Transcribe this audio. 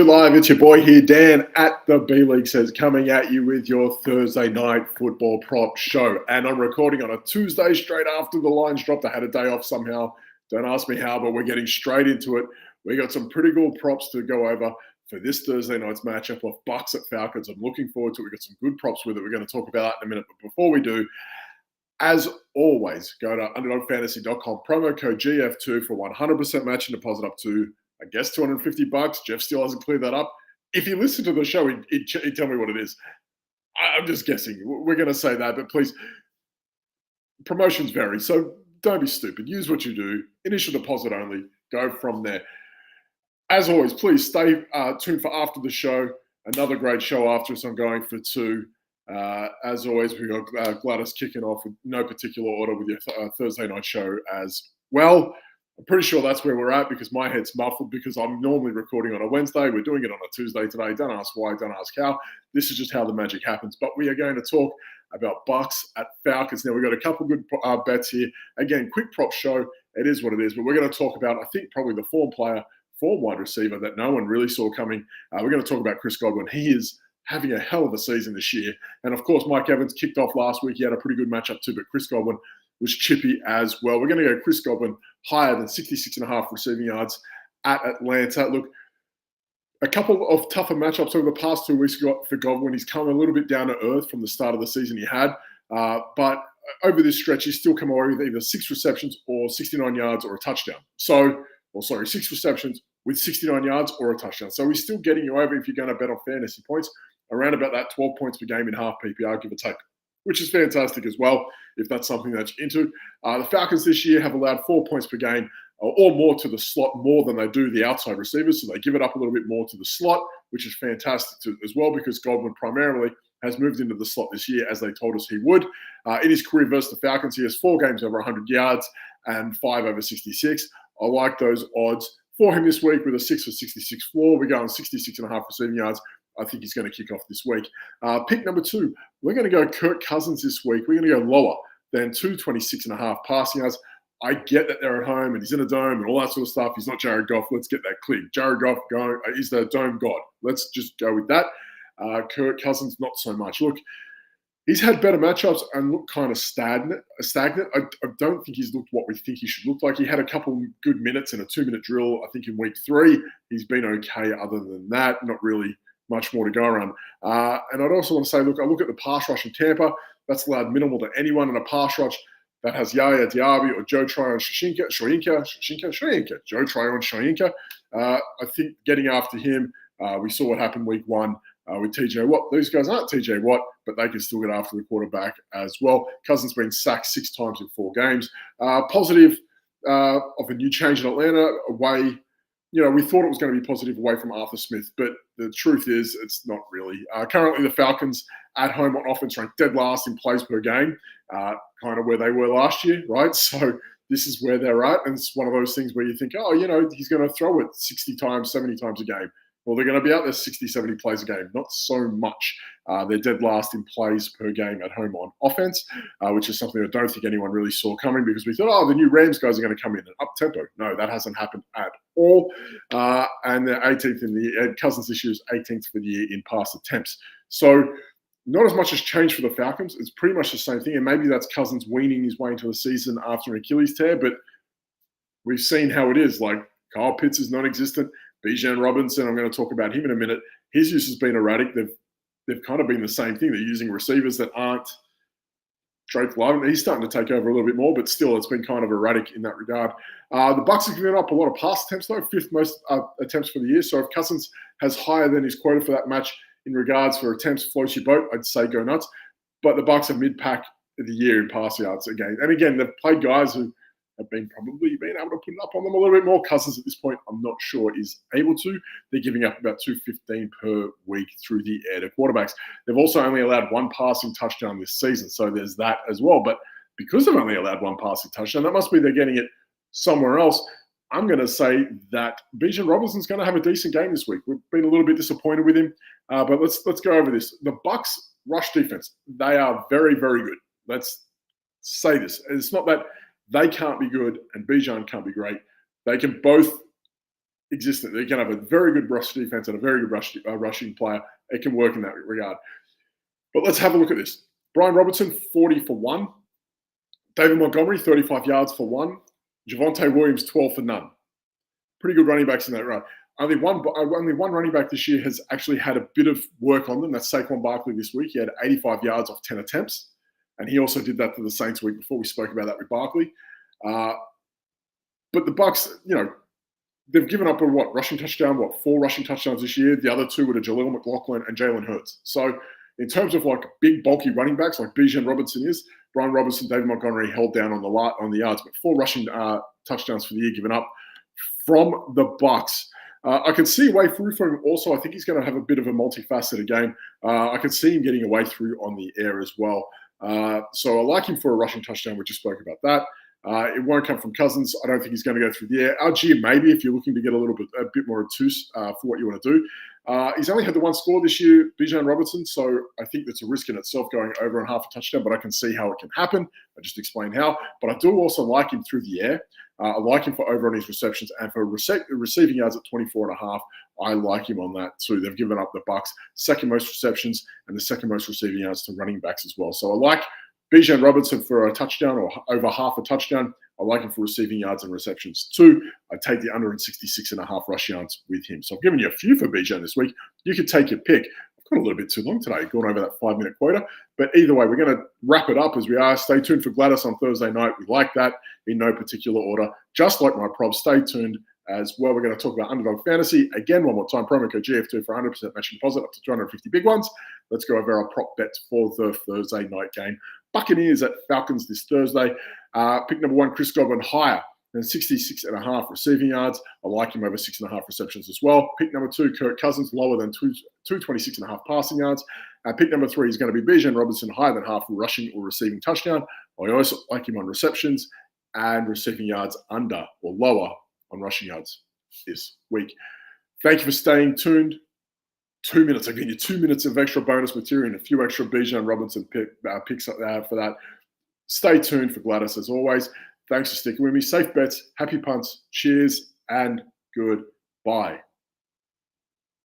Live, it's your boy here, Dan at the B League Says, coming at you with your Thursday night football prop show. And I'm recording on a Tuesday straight after the lines dropped. I had a day off somehow. Don't ask me how, but we're getting straight into it. We got some pretty cool props to go over for this Thursday night's matchup of Bucks at Falcons. I'm looking forward to it. We've got some good props with it. We're going to talk about that in a minute. But before we do, as always, go to underdogfantasy.com, promo code GF2 for 100% matching deposit up to, I guess, $250. Jeff still hasn't cleared that up. If you listen to the show, he'd tell me what it is. I'm just guessing. We're going to say that, but please, promotions vary, so don't be stupid. Use what you do. Initial deposit only. Go from there. As always, please stay tuned for after the show. Another great show after us. I'm going for two. As always, we've got Gladys kicking off with no particular order with your Thursday night show as well. I'm pretty sure that's where we're at because my head's muffled because I'm normally recording on a Wednesday. We're doing it on a Tuesday today. Don't ask why, don't ask how. This is just how the magic happens. But we are going to talk about Bucks at Falcons. Now, we've got a couple good bets here. Again, quick prop show. It is what it is. But we're going to talk about, I think, probably the form wide receiver that no one really saw coming. We're going to talk about Chris Godwin. He is having a hell of a season this year. And, of course, Mike Evans kicked off last week. He had a pretty good matchup too, but Chris Godwin was chippy as well. We're going to go Chris Godwin higher than 66.5 receiving yards at Atlanta. Look, a couple of tougher matchups over the past 2 weeks for Godwin. He's come a little bit down to earth from the start of the season he had. But over this stretch, he's still come away with either 6 receptions or 69 yards or a touchdown. 6 receptions with 69 yards or a touchdown. So he's still getting you over if you're going to bet on fantasy points, around about that 12 points per game in half PPR, give or take, which is fantastic as well, if that's something that you're into. The Falcons this year have allowed 4 points per game or more to the slot, more than they do the outside receivers. So they give it up a little bit more to the slot, which is fantastic as well because Godwin primarily has moved into the slot this year, as they told us he would. In his career versus the Falcons, he has 4 games over 100 yards and 5 over 66. I like those odds for him this week with a 6 for 66 floor. We're going 66.5 receiving yards. I think he's going to kick off this week. Pick number 2, we're going to go KIRK Cousins this week. We're going to go lower than 226.5 passing yards. I get that they're at home and he's in a dome and all that sort of stuff. He's not Jared Goff. Let's get that clear. Jared Goff is the dome god. Let's just go with that. KIRK Cousins, not so much. Look, he's had better matchups and looked kind of stagnant. I don't think he's looked what we think he should look like. He had a couple good minutes in a 2-minute drill, I think, in week 3. He's been okay other than that. Not really much more to go around. And I'd also want to say, look, I look at the pass rush in Tampa. That's allowed minimal to anyone in a pass rush that has Yaya Diaby or Joe Tryon Shoyinka. Joe Tryon Shoyinka. I think getting after him, we saw what happened week 1 with TJ Watt. These guys aren't TJ Watt, but they can still get after the quarterback as well. Cousins been sacked 6 times in 4 games. Positive of a new change in Atlanta away. We thought it was going to be positive away from Arthur Smith, but the truth is it's not really. Currently, the Falcons at home on offense ranked dead last in plays per game, kind of where they were last year, right? So this is where they're at, and it's one of those things where you think, he's going to throw it 60 times, 70 times a game. Well, they're going to be out there 60, 70 plays a game. Not so much. They're dead last in plays per game at home on offense, which is something I don't think anyone really saw coming because we thought, the new Rams guys are going to come in and up-tempo. No, that hasn't happened at all. And they're 18th in the Cousins this year is 18th for the year in pass attempts. So not as much has changed for the Falcons. It's pretty much the same thing. And maybe that's Cousins weaning his way into the season after an Achilles tear. But we've seen how it is. Like Kyle Pitts is non-existent. BIJAN Robinson, I'm going to talk about him in a minute. His use has been erratic. They've kind of been the same thing. They're using receivers that aren't Drake Love. He's starting to take over a little bit more, but still it's been kind of erratic in that regard. The Bucks have given up a lot of pass attempts, though, 5th most attempts for the year. So if Cousins has higher than his quota for that match in regards for attempts floats your boat, I'd say go nuts. But the Bucks are mid-pack of the year in pass yards again. And again, they've played guys who have probably been able to put it up on them a little bit more. Cousins at this point, I'm not sure is able to. They're giving up about 215 per week through the air to quarterbacks. They've also only allowed 1 passing touchdown this season, so there's that as well. But because they've only allowed 1 passing touchdown, that must be they're getting it somewhere else. I'm going to say that BIJAN Robinson's going to have a decent game this week. We've been a little bit disappointed with him, but let's go over this. The Bucks rush defense, they are very, very good. Let's say this. It's not that they can't be good and BIJAN can't be great. They can both existent. They can have a very good rush defense and a very good rushing player. It can work in that regard. But let's have a look at this. Brian Robertson, 40 for 1. David Montgomery, 35 yards for 1. Javonte Williams, 12 for none. Pretty good running backs in that run. Only one running back this year has actually had a bit of work on them. That's Saquon Barkley this week. He had 85 yards off 10 attempts. And he also did that to the Saints week before. We spoke about that with Barkley. But the Bucs, they've given up a rushing touchdown, 4 rushing touchdowns this year. The other 2 were to Jaleel McLaughlin and Jalen Hurts. So in terms of big, bulky running backs like BIJAN Robinson is, Brian Robinson, David Montgomery held down on the yards, but 4 rushing touchdowns for the year given up from the Bucs. I can see a way through for him also. I think he's going to have a bit of a multifaceted game. I can see him getting a way through on the air as well. So I like him for a rushing touchdown. We just spoke about that. It won't come from Cousins. I don't think he's going to go through the air. Algier, maybe, if you're looking to get a bit more obtuse for what you want to do. He's only had the 1 score this year, Bijan Robinson, so I think that's a risk in itself going over and half a touchdown, but I can see how it can happen. I just explained how. But I do also like him through the air. I like him for over on his receptions, and for receiving yards at 24.5, I like him on that too. They've given up the Bucs second most receptions and the second most receiving yards to running backs as well. So I like Bijan Robinson for a touchdown or over half a touchdown. I like him for receiving yards and receptions too. I take the under 66.5 rush yards with him. So I've given you a few for Bijan this week. You can take your pick. I've got a little bit too long today, going over that 5-minute quota. But either way, we're going to wrap it up as we are. Stay tuned for Gladys on Thursday night. We like that in no particular order. Just like my props, stay tuned as well. We're going to talk about Underdog Fantasy. Again, one more time, promo code GF2 for 100% matching deposit up to 250 big ones. Let's go over our prop bets for the Thursday night game. Buccaneers at Falcons this Thursday. Pick number 1, Chris Godwin, higher than 66.5 receiving yards. I like him over 6.5 receptions as well. Pick number 2, Kirk Cousins, lower than 226.5 passing yards. Pick number 3 is going to be Bijan Robinson, higher than half rushing or receiving touchdown. I also like him on receptions and receiving yards under or lower on rushing yards this week. Thank you for staying tuned. 2 minutes. I've given you 2 minutes of extra bonus material and a few extra Bijan Robinson picks for that. Stay tuned for Gladys as always. Thanks for sticking with me. Safe bets, happy punts, cheers, and goodbye.